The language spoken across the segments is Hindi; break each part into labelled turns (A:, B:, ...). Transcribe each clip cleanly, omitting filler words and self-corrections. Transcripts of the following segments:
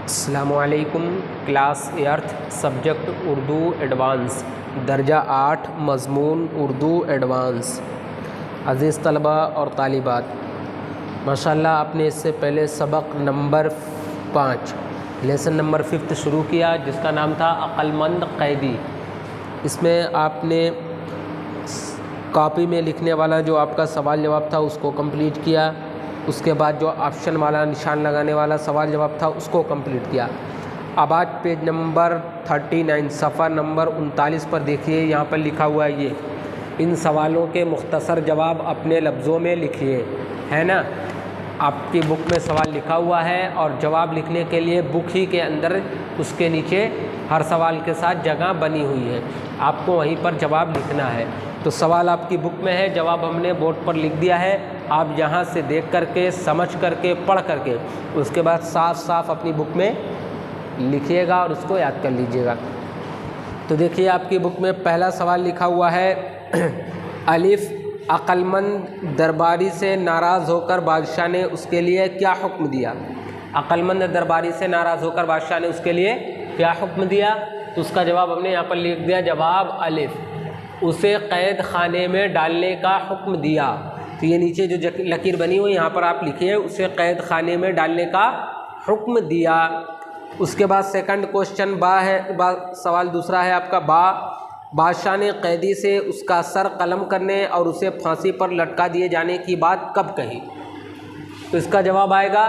A: अस्सलामुअलैकुम। क्लास 8 सब्जेक्ट उर्दू एडवांस दर्जा 8 मज़मून उर्दू एडवांस। अज़ीज़ तलबा और तालिबात, माशाल्लाह आपने इससे पहले सबक नंबर 5 लेसन नंबर 5 शुरू किया जिसका नाम था अक्लमंद कैदी। इसमें आपने कॉपी में लिखने वाला जो आपका सवाल जवाब था उसको कंप्लीट किया। उसके बाद जो ऑप्शन वाला निशान लगाने वाला सवाल जवाब था उसको कंप्लीट किया। अब आज पेज नंबर 39 सफ़ा नंबर 39 पर देखिए, यहाँ पर लिखा हुआ है ये इन सवालों के मुख्तसर जवाब अपने लफ्ज़ों में लिखिए। है ना, आपकी बुक में सवाल लिखा हुआ है और जवाब लिखने के लिए बुक ही के अंदर उसके नीचे हर सवाल के साथ जगह बनी हुई है, आपको वहीं पर जवाब लिखना है। तो सवाल आपकी बुक में है, जवाब हमने बोर्ड पर लिख दिया है। आप यहाँ से देख करके, समझ करके, पढ़ करके उसके बाद साफ साफ अपनी बुक में लिखिएगा और उसको याद कर लीजिएगा। तो देखिए आपकी बुक में पहला सवाल लिखा हुआ है अलिफ, अक्लमंद दरबारी से नाराज़ होकर बादशाह ने उसके लिए क्या हुक्म दिया। अक्लमंद दरबारी से नाराज़ होकर बादशाह ने उसके लिए क्या हुक्म दिया, तो उसका जवाब हमने यहाँ पर लिख दिया। जवाब अलिफ, उसे कैद खाने में डालने का हुक्म दिया। तो ये नीचे जो लकीर बनी हुई यहाँ पर आप लिखिए, उसे कैद खाने में डालने का हुक्म दिया। उसके बाद सेकंड क्वेश्चन बा है, सवाल दूसरा है आपका बादशाह ने कैदी से उसका सर कलम करने और उसे फांसी पर लटका दिए जाने की बात कब कही। तो इसका जवाब आएगा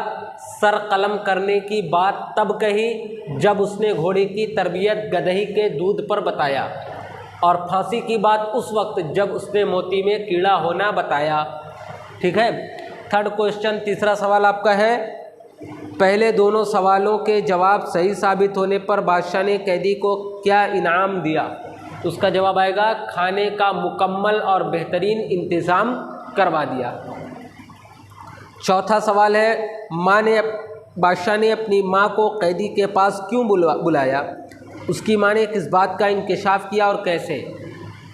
A: सर कलम करने की बात तब कही जब उसने घोड़े की तरबियत गदही के दूध पर बताया, और फांसी की बात उस वक्त जब उसने मोती में कीड़ा होना बताया। ठीक है। थर्ड क्वेश्चन, तीसरा सवाल आपका है पहले दोनों सवालों के जवाब सही साबित होने पर बादशाह ने कैदी को क्या इनाम दिया। तो उसका जवाब आएगा खाने का मुकम्मल और बेहतरीन इंतज़ाम करवा दिया। चौथा सवाल है बादशाह ने अपनी माँ को कैदी के पास क्यों बुलाया, उसकी माँ ने किस बात का इंकशाफ किया और कैसे।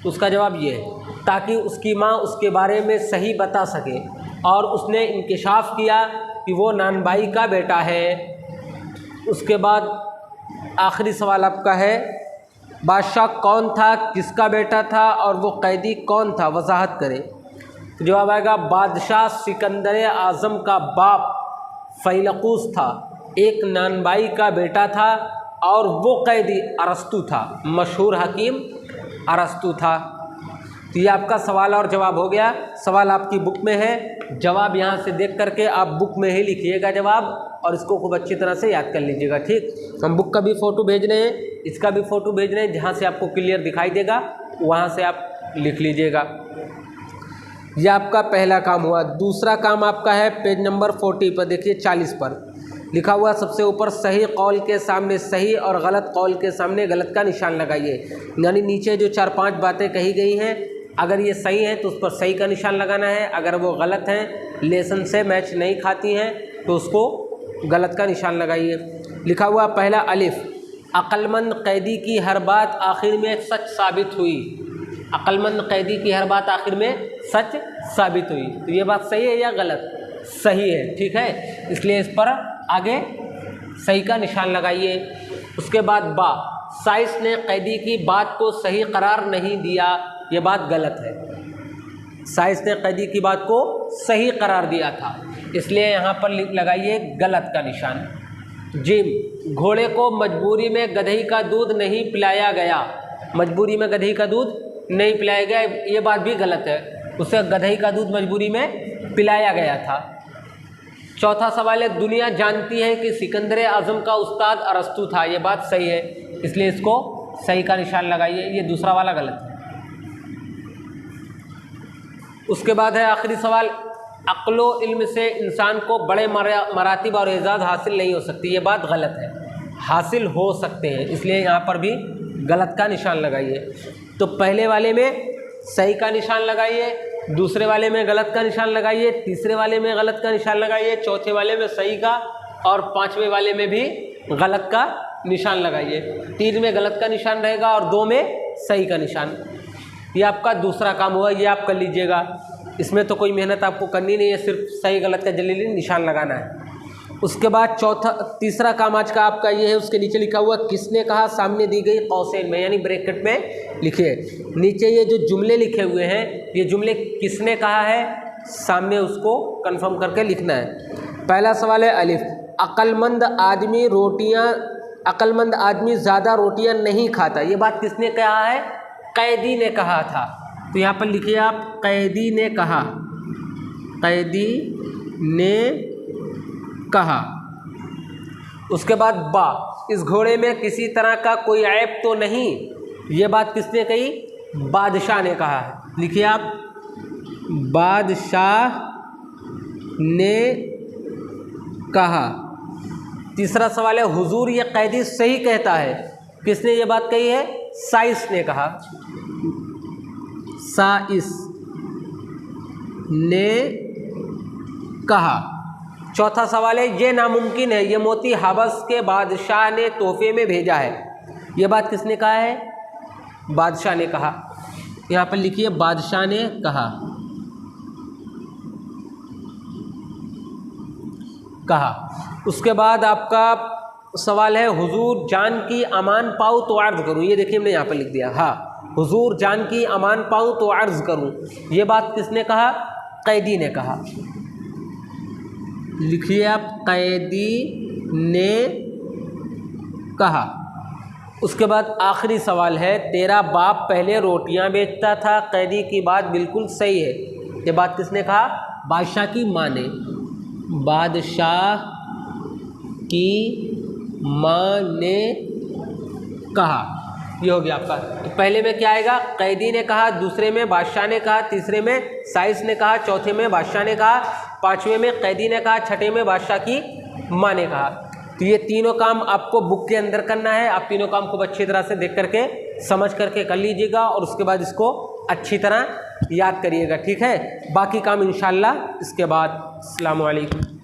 A: तो उसका जवाब ये है ताकि उसकी माँ उसके बारे में सही बता सके, और उसने इंकशाफ किया कि वो नानबाई का बेटा है। उसके बाद आखिरी सवाल आपका है बादशाह कौन था, किसका बेटा था और वो कैदी कौन था, वजाहत करें। तो जवाब आएगा बादशाह सिकंदर आज़म का बाप फैलकूस था, एक नानबाई का बेटा था, और वो कैदी अरस्तु था, मशहूर हकीम अरस्तु था। तो ये आपका सवाल और जवाब हो गया। सवाल आपकी बुक में है, जवाब यहाँ से देख करके आप बुक में ही लिखिएगा जवाब, और इसको खूब अच्छी तरह से याद कर लीजिएगा। ठीक, हम बुक का भी फ़ोटो भेज रहे हैं, इसका भी फ़ोटो भेज रहे हैं, जहाँ से आपको क्लियर दिखाई देगा वहाँ से आप लिख लीजिएगा। यह आपका पहला काम हुआ। दूसरा काम आपका है पेज नंबर 40 पर देखिए, 40 पर लिखा हुआ सबसे ऊपर सही कौल के सामने सही और गलत कौल के सामने गलत का निशान लगाइए। यानी नीचे जो 4-5 बातें कही गई हैं, अगर ये सही हैं तो उस पर सही का निशान लगाना है, अगर वो गलत हैं, लेसन से मैच नहीं खाती हैं, तो उसको गलत का निशान लगाइए। लिखा हुआ पहला अलिफ, अक्लमंद कैदी की हर बात आखिर में सच साबित हुई। अक्लमंद कैदी की हर बात आखिर में सच साबित हुई। तो ये बात सही है या गलत? सही है। ठीक है, इसलिए इस पर आगे सही का निशान लगाइए। उसके बाद साइस ने कैदी की बात को सही करार नहीं दिया, ये बात गलत है। साइस ने कैदी की बात को सही करार दिया था, इसलिए यहाँ पर लगाइए गलत का निशान। जिम, घोड़े को मजबूरी में गधे का दूध नहीं पिलाया गया। मजबूरी में गधे का दूध नहीं पिलाया गया, ये बात भी गलत है, उसे गधे का दूध मजबूरी में पिलाया गया था। चौथा सवाल है दुनिया जानती है कि सिकंदर आज़म का उस्ताद अरस्तु था, ये बात सही है, इसलिए इसको सही का निशान लगाइए। ये दूसरा वाला गलत है। उसके बाद है आखिरी सवाल, अक्लो इल्म से इंसान को बड़े मरातिब और एजाज़ हासिल नहीं हो सकती, ये बात गलत है, हासिल हो सकते हैं, इसलिए यहाँ पर भी गलत का निशान लगाइए। तो पहले वाले में सही का निशान लगाइए, दूसरे वाले में गलत का निशान लगाइए, तीसरे वाले में गलत का निशान लगाइए, चौथे वाले में सही का, और पांचवें वाले में भी गलत का निशान लगाइए। 3 में गलत का निशान रहेगा और 2 में सही का निशान। ये आपका दूसरा काम हुआ, ये आप कर लीजिएगा। इसमें तो कोई मेहनत आपको करनी नहीं है, सिर्फ सही गलत का जल्दी निशान लगाना है। उसके बाद तीसरा काम आज का आपका ये है, उसके नीचे लिखा हुआ किसने कहा, सामने दी गई कौसैन में यानी ब्रैकेट में लिखिए। नीचे ये जो जुमले लिखे हुए हैं ये जुमले किसने कहा है, सामने उसको कंफर्म करके लिखना है। पहला सवाल है अलिफ, अक्लमंद आदमी ज़्यादा रोटियां नहीं खाता, ये बात किसने कहा है, कैदी ने कहा था। तो यहाँ पर लिखिए आप, कैदी ने कहा, कैदी ने कहा। उसके बाद बा, इस घोड़े में किसी तरह का कोई ऐब तो नहीं, ये बात किसने कही, बादशाह ने कहा है। लिखिए आप, बादशाह ने कहा। तीसरा सवाल है हुजूर ये कैदी सही कहता है, किसने ये बात कही है, साइस ने कहा, साइस ने कहा। चौथा सवाल है ये नामुमकिन है, ये मोती हबस के बादशाह ने तोहफे में भेजा है, ये बात किसने कहा है, बादशाह ने कहा। यहाँ पर लिखिए बादशाह ने कहा, कहा। उसके बाद आपका सवाल है हुजूर जान की अमान पाऊँ तो अर्ज़ करूँ, ये देखिए हमने यहाँ पर लिख दिया, हाँ हुजूर जान की अमान पाऊँ तो अर्ज़ करूँ, ये बात किसने कहा, कैदी ने कहा। लिखिए आप, कैदी ने कहा। उसके बाद आखिरी सवाल है तेरा बाप पहले रोटियां बेचता था, कैदी की बात बिल्कुल सही है, ये बात किसने कहा, बादशाह की माँ ने, बादशाह की माँ ने कहा। ये हो गया आपका। तो पहले में क्या आएगा, कैदी ने कहा, दूसरे में बादशाह ने कहा, तीसरे में साइस ने कहा, चौथे में बादशाह ने कहा, पांचवें में कैदी ने कहा, छठे में बादशाह की माँ ने कहा। तो ये तीनों काम आपको बुक के अंदर करना है। आप तीनों काम खूब अच्छी तरह से देख करके समझ करके कर लीजिएगा और उसके बाद इसको अच्छी तरह याद करिएगा, ठीक है। बाकी काम इंशाल्लाह इसके बाद। अस्सलामु अलैकुम।